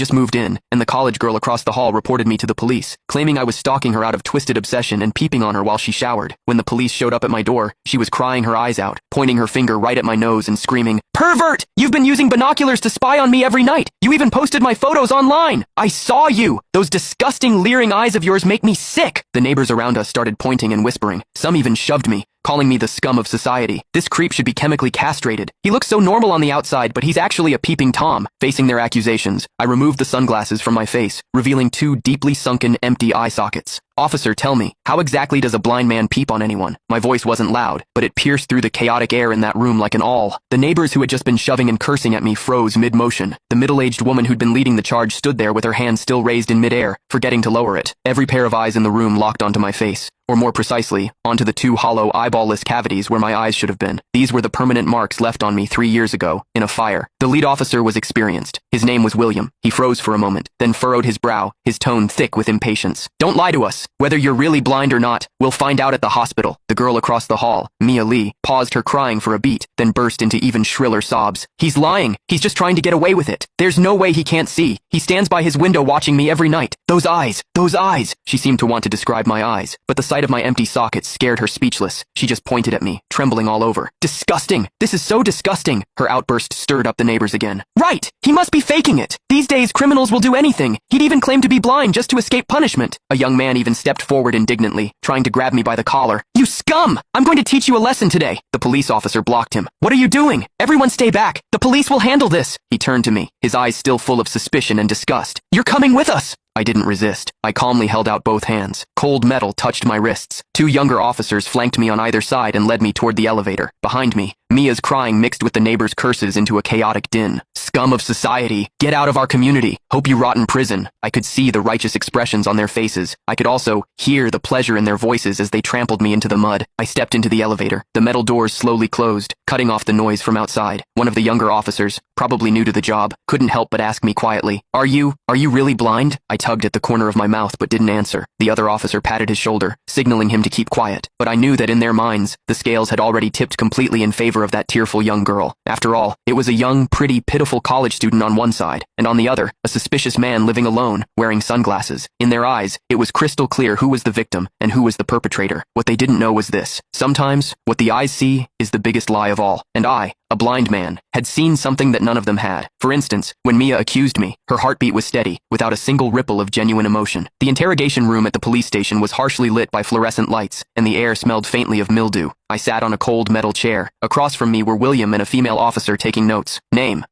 just moved in, and the college girl across the hall reported me to the police, claiming I was stalking her out of twisted obsession and peeping on her while she showered. When the police showed up at my door, she was crying her eyes out, pointing her finger right at my nose and screaming, "Pervert! You've been using binoculars to spy on me every night! You even posted my photos online! I saw you! Those disgusting leering eyes of yours make me sick!" The neighbors around us started pointing and whispering. Some even shoved me, calling me the scum of society. This creep should be chemically castrated. He looks so normal on the outside, but he's actually a peeping Tom. Facing their accusations, I removed the sunglasses from my face, revealing two deeply sunken, empty eye sockets. "Officer, tell me, how exactly does a blind man peep on anyone?" My voice wasn't loud, but it pierced through the chaotic air in that room like an awl. The neighbors who had just been shoving and cursing at me froze mid-motion. The middle-aged woman who'd been leading the charge stood there with her hand still raised in mid-air, forgetting to lower it. Every pair of eyes in the room locked onto my face, or more precisely, onto the two hollow, eyeball-less cavities where my eyes should have been. These were the permanent marks left on me 3 years ago, in a fire. The lead officer was experienced. His name was William. He froze for a moment, then furrowed his brow, his tone thick with impatience. "Don't lie to us. Whether you're really blind or not, we'll find out at the hospital." The girl across the hall, Mia Lee, paused her crying for a beat, then burst into even shriller sobs. "He's lying. He's just trying to get away with it. There's no way he can't see. He stands by his window watching me every night. Those eyes, those eyes." She seemed to want to describe my eyes, but the sight of my empty sockets scared her speechless. She just pointed at me, trembling all over. "Disgusting! This is so disgusting!" Her outburst stirred up the neighbors again. "Right! He must be faking it! These days criminals will do anything. He'd even claim to be blind just to escape punishment." A young man even stepped forward indignantly, trying to grab me by the collar. "You scum! I'm going to teach you a lesson today." The police officer blocked him. "What are you doing? Everyone stay back! The police will handle this!" He turned to me, his eyes still full of suspicion and disgust. "You're coming with us!" I didn't resist. I calmly held out both hands. Cold metal touched my wrists. Two younger officers flanked me on either side and led me toward the elevator. Behind me, Mia's crying mixed with the neighbors' curses into a chaotic din. "Scum of society! Get out of our community! Hope you rot in prison!" I could see the righteous expressions on their faces. I could also hear the pleasure in their voices as they trampled me into the mud. I stepped into the elevator. The metal doors slowly closed, cutting off the noise from outside. One of the younger officers, probably new to the job, couldn't help but ask me quietly, Are you really blind?" I tugged at the corner of my mouth but didn't answer. The other officer patted his shoulder, signaling him to keep quiet. But I knew that in their minds, the scales had already tipped completely in favor of that tearful young girl. After all, it was a young, pretty, pitiful college student on one side, and on the other, a suspicious man living alone, wearing sunglasses. In their eyes, it was crystal clear who was the victim and who was the perpetrator. What they didn't know was this. Sometimes, what the eyes see is the biggest lie of all. And I, a blind man, had seen something that none of them had. For instance, when Mia accused me, her heartbeat was steady, without a single ripple of genuine emotion. The interrogation room at the police station was harshly lit by fluorescent lights, and the air smelled faintly of mildew. I sat on a cold metal chair. Across from me were William and a female officer taking notes. "Name?"